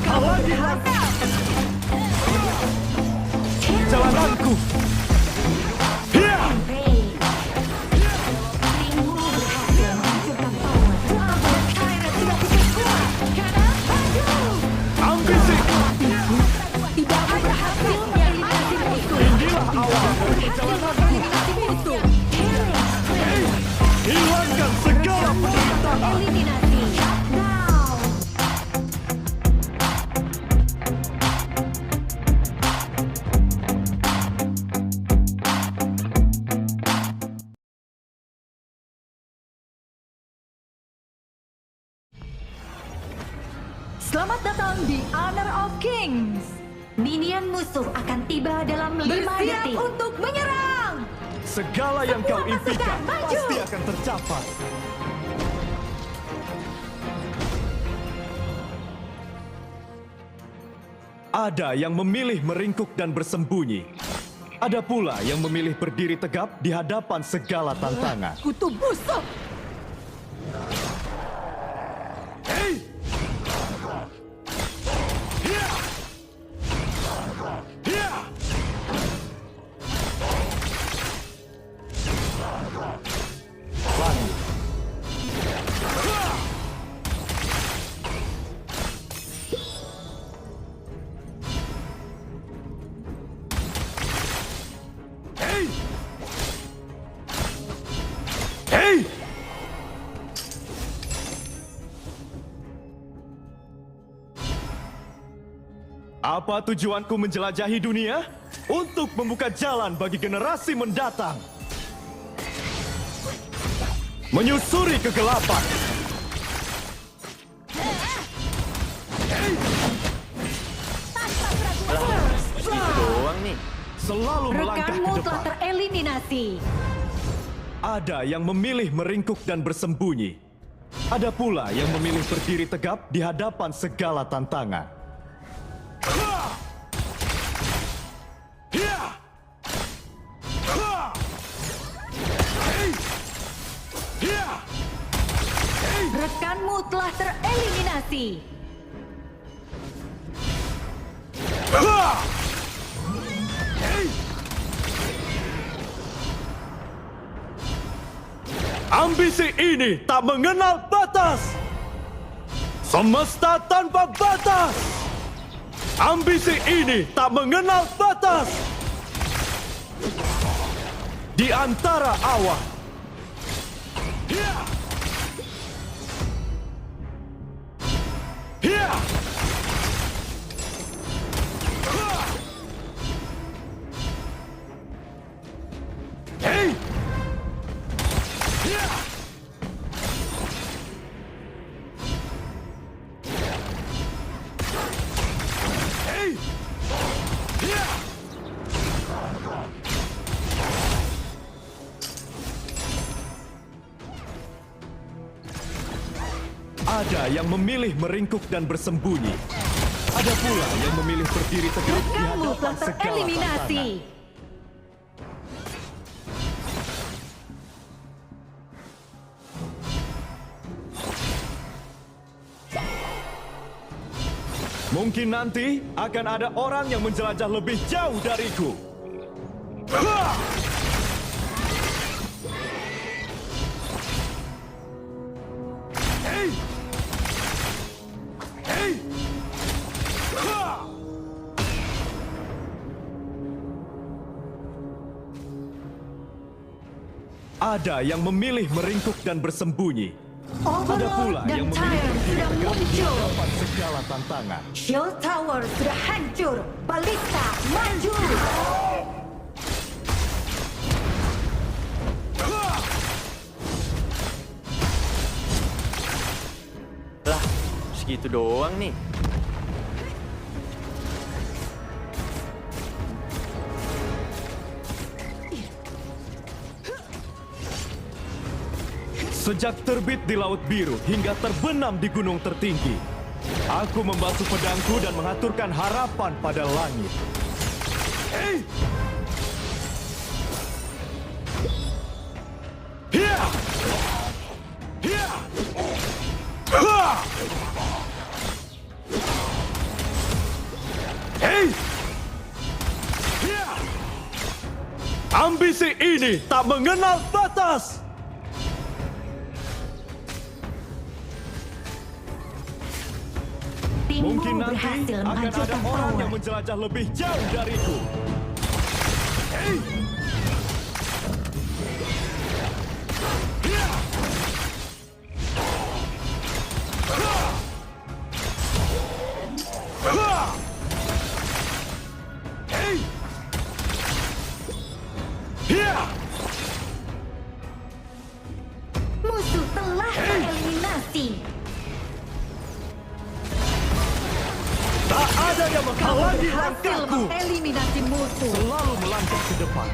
Halangi jalananku. Hiya! Ambisi. Inilah awal dari perjalananku. Hilangkan segala penderitaan. Selamat datang di Honor of Kings. Minion musuh akan tiba dalam 5 Bersiap detik. untuk menyerang. Segala yang kau impikan maju. pasti akan tercapai. Ada yang memilih meringkuk dan bersembunyi. Ada pula yang memilih berdiri tegap di hadapan segala tantangan. Kutu busuk. Hei! Hiya! Hiya! Langit. Hei! Hei! Apa tujuanku menjelajahi dunia? Untuk membuka jalan bagi generasi mendatang. Menyusuri kegelapan. Doang nih. Selalu melangkah Rekanmu ke telah depan. tereliminasi. Ada yang memilih meringkuk dan bersembunyi. Ada pula yang memilih berdiri tegap di hadapan segala tantangan. Hiya! Hiya! Rekanmu telah tereliminasi. Ambisi ini tak mengenal batas. Semesta tanpa batas. Ambisi ini tak mengenal batas. Di antara awan. Hiya! Hiya! Hei! Hiya! Hei! Hiya! Ada yang memilih meringkuk dan bersembunyi. Ada pula yang memilih berdiri tegak di Rekanmu hadapan telah segala tereliminasi. tantangan. Mungkin nanti akan ada orang yang menjelajah lebih jauh dariku. Hah! Hei! Hei! Hah! Ada yang memilih meringkuk dan bersembunyi. Ada pula Overlord dan yang memilih Tyrant berdiri sudah tegak di muncul. hadapan segala tantangan. Shield Tower sudah hancur. Balista maju. Lah, segitu doang nih. Sejak terbit di Laut Biru hingga terbenam di gunung tertinggi, aku membasuh pedangku dan mengaturkan harapan pada langit. Hei! Hiya! Hiya! Hah! Ambisi ini tak mengenal batas. Timmu Mungkin nanti berhasil akan ada menghancurkan orang tower. yang menjelajah lebih jauh dariku. Hey! Hey! Musuh telah tereliminasi. Tak ada yang Kau menghalangi berhasil langkahku. mengeliminasi musuh. Selalu melangkah ke depan.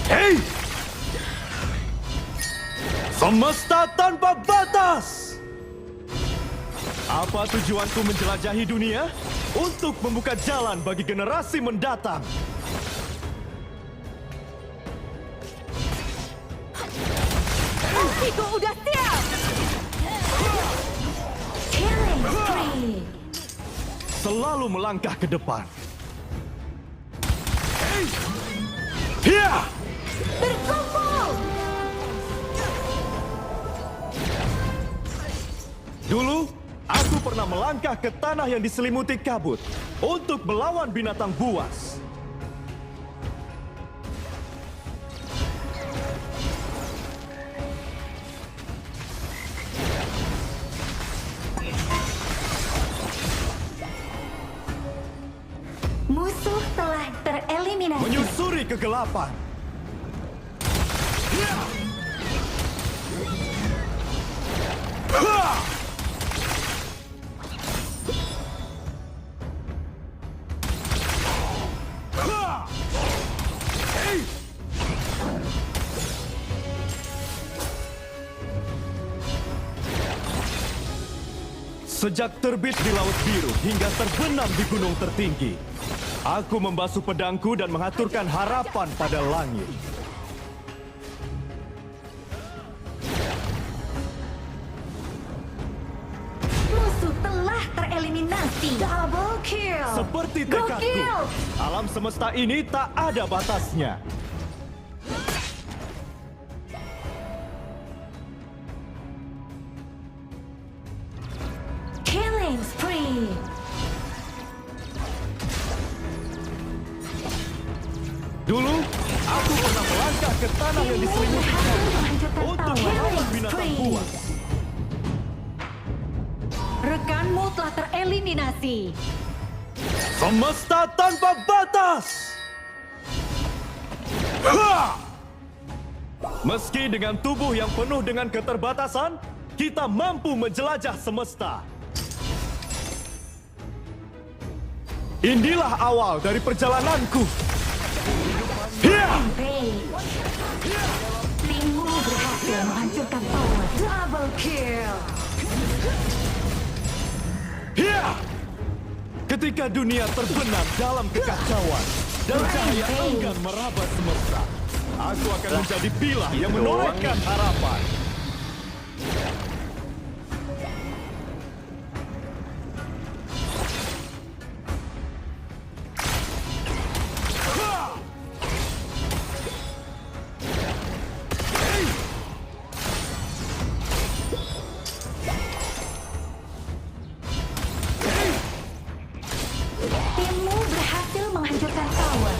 Hei! Semesta tanpa batas! Apa tujuanku menjelajahi dunia? Untuk membuka jalan bagi generasi mendatang. Ultiku udah siap. Killing spree. Selalu melangkah ke depan. Hia! Berkumpul. Dulu, aku pernah melangkah ke tanah yang diselimuti kabut untuk melawan binatang buas. Musuh telah tereliminasi. Menyusuri kegelapan. Sejak terbit di Laut Biru hingga terbenam di gunung tertinggi, aku membasuh pedangku dan mengaturkan harapan pada langit. Musuh telah tereliminasi. Double kill. Seperti Go tekadku, kill. alam semesta ini tak ada batasnya. Killing spree. Dulu, aku pernah melangkah ke tanah yang diselimuti kabut untuk melawan binatang buas. Rekanmu telah tereliminasi. Semesta tanpa batas! Ha! Meski dengan tubuh yang penuh dengan keterbatasan, kita mampu menjelajah semesta. Inilah awal dari perjalananku. Hiya! Rampage. Timmu berhasil menghancurkan tower. Double kill. Hiya! Ketika dunia terbenam dalam kekacauan dan cahaya enggan meraba semesta, aku akan menjadi pilah yang menorehkan harapan. Timmu berhasil menghancurkan tower.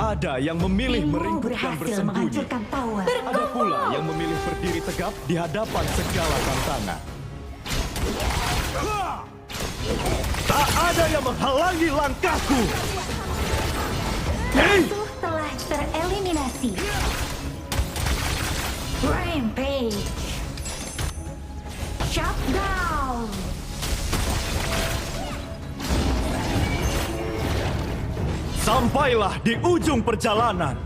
Ada yang memilih Timmu meringkuk dan berhasil bersembunyi. menghancurkan tower. Ada pula yang memilih berdiri tegap di hadapan segala tantangan. Tak ada yang menghalangi langkahku. Hei! Musuh telah tereliminasi. Rampage. Shut down. Sampailah di ujung perjalanan.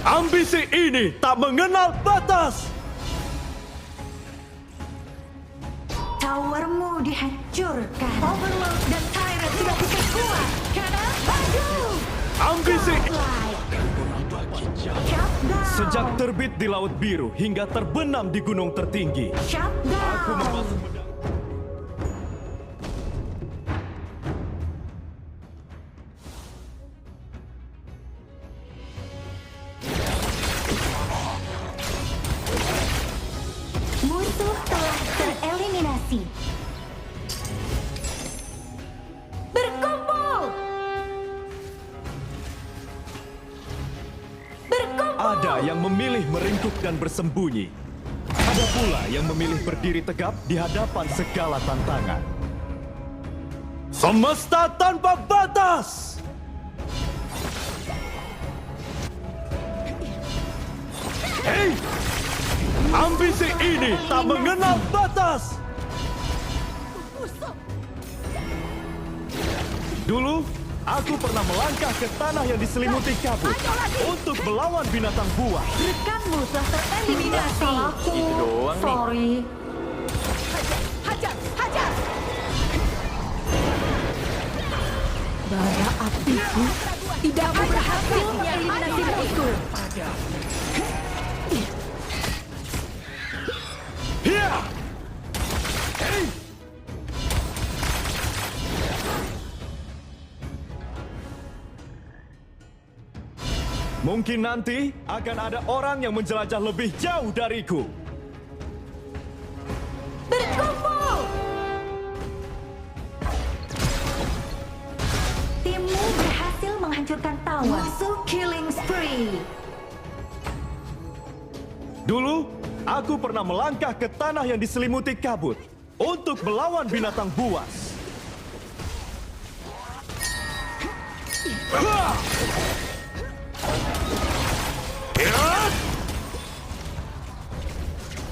Ambisi ini tak mengenal batas. Towermu dihancurkan. Overload dan Tyrant tidak bisa kuat. Karena aduh. Ambisi Shutdown. sejak terbit di Laut Biru hingga terbenam di gunung tertinggi. Aku Shutdown. membasuh pedang. Musuh telah tereliminasi. Berkumpul. Berkumpul. Ada yang memilih meringkuk dan bersembunyi. Ada pula yang memilih berdiri tegap di hadapan segala tantangan. Semesta tanpa batas! Hei! Ambisi ini tak mengenal batas! Dulu, aku pernah melangkah ke tanah yang diselimuti kabut untuk melawan binatang buas. Rekanmu telah tereliminasi. Segitu doang nih. Sorry. Hajar, hajar. Bara apiku tidak berhasil mengeliminasi musuh. Hiya! Hei! Mungkin nanti akan ada orang yang menjelajah lebih jauh dariku. Berkumpul. Timmu berhasil menghancurkan tower. Musuh killing spree. Dulu, aku pernah melangkah ke tanah yang diselimuti kabut untuk melawan binatang buas. Hah! Hiat!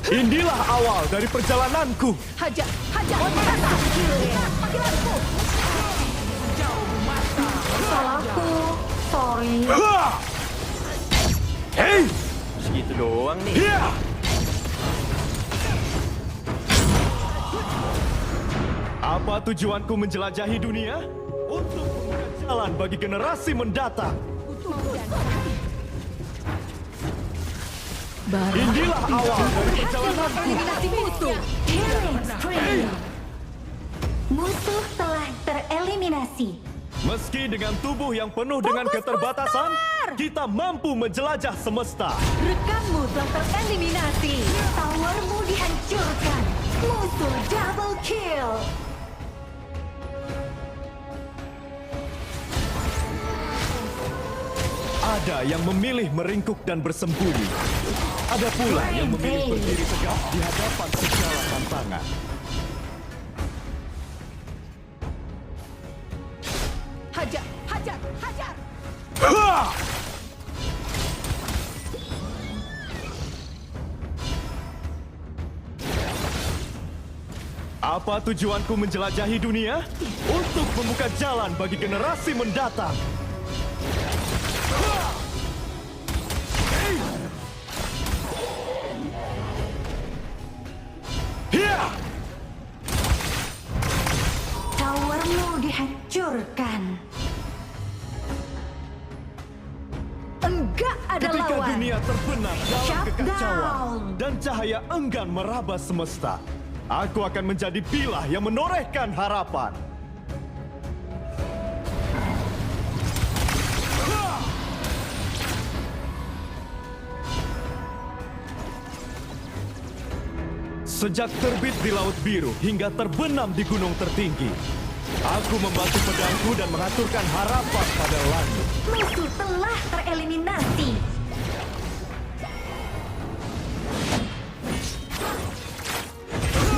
Inilah awal dari perjalananku. Hajar, hajar. Rasa. Lihat panggilanku. Salahku. Sorry. Hah! Hei! Segitu doang nih. Hiya! Apa tujuanku menjelajahi dunia? Untuk membuka jalan bagi generasi mendatang. Inilah awal dari perjalananku. Eliminasi musuh. Killing spree. Musuh telah tereliminasi. Meski dengan tubuh yang penuh dengan keterbatasan, kita mampu menjelajah semesta. Rekanmu telah tereliminasi. Towermu dihancurkan. Musuh double kill. Ada yang memilih meringkuk dan bersembunyi. Ada pula yang memilih berdiri tegak di hadapan segala tantangan. Hajar, hajar, hajar. Hah! Apa tujuanku menjelajahi dunia? Untuk membuka jalan bagi generasi mendatang. Hah! Hei! Hiya! Towermu dihancurkan. Enggak ada Ketika lawan. dunia terbenam dalam Shut kekacauan down. dan cahaya enggan meraba semesta, aku akan menjadi bilah yang menorehkan harapan. Hah! Sejak terbit di Laut Biru hingga terbenam di gunung tertinggi, aku membasuh pedangku dan mengaturkan harapan pada langit. Musuh telah tereliminasi.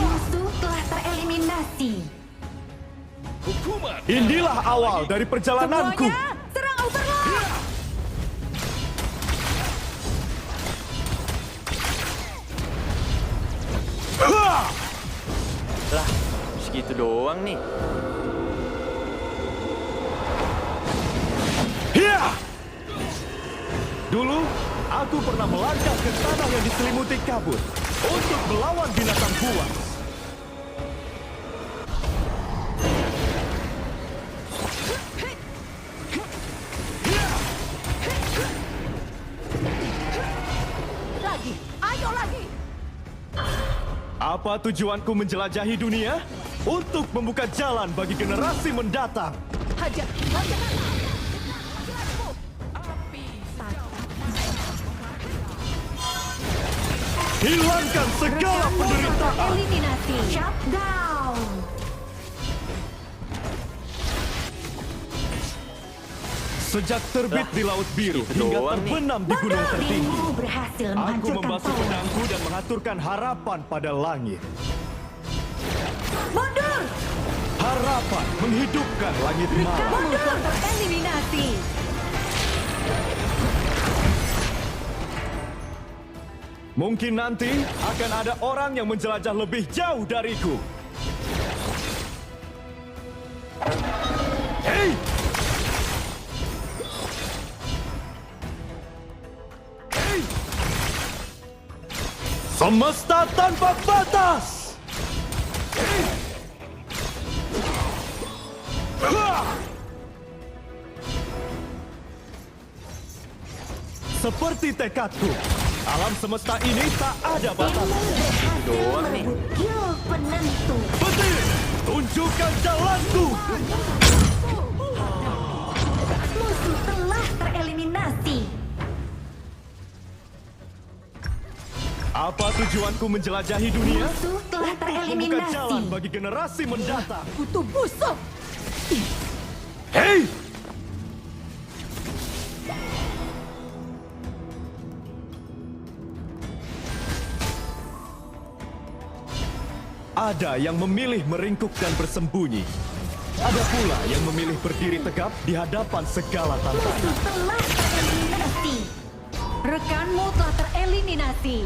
Musuh telah tereliminasi. Inilah awal dari perjalananku. Semuanya, serang Overlord. Hah! Lah, segitu doang nih. Hiya! Dulu, aku pernah melangkah ke tanah yang diselimuti kabut untuk melawan binatang buas. Apa tujuanku menjelajahi dunia? Untuk membuka jalan bagi generasi mendatang. Hajar. Hilangkan segala penderitaan. Eliminasi. Shutdown. Sejak terbit di Laut Biru Segitu hingga doang nih. terbenam di gunung tertinggi, Timmu berhasil aku menghancurkan membasuh tower. pedangku dan mengaturkan harapan pada langit. Mundur. Harapan menghidupkan langit malam. Kamu telah tereliminasi. Mungkin nanti akan ada orang yang menjelajah lebih jauh dariku. Hei! Hei! Semesta tanpa batas! Hei! Hah! Seperti tekadku, alam semesta ini tak ada batas. Timmu berhasil doang nih. merebut kill penentu. Petir, tunjukkan jalanku. Musuh telah tereliminasi. Apa tujuanku menjelajahi dunia? Musuh telah Membuka tereliminasi. jalan bagi generasi mendatang. Kutu busuk. Hei! Ada yang memilih meringkuk dan bersembunyi. Ada pula yang memilih berdiri tegap di hadapan segala tantangan. Musuh telah tereliminasi. Rekanmu telah tereliminasi.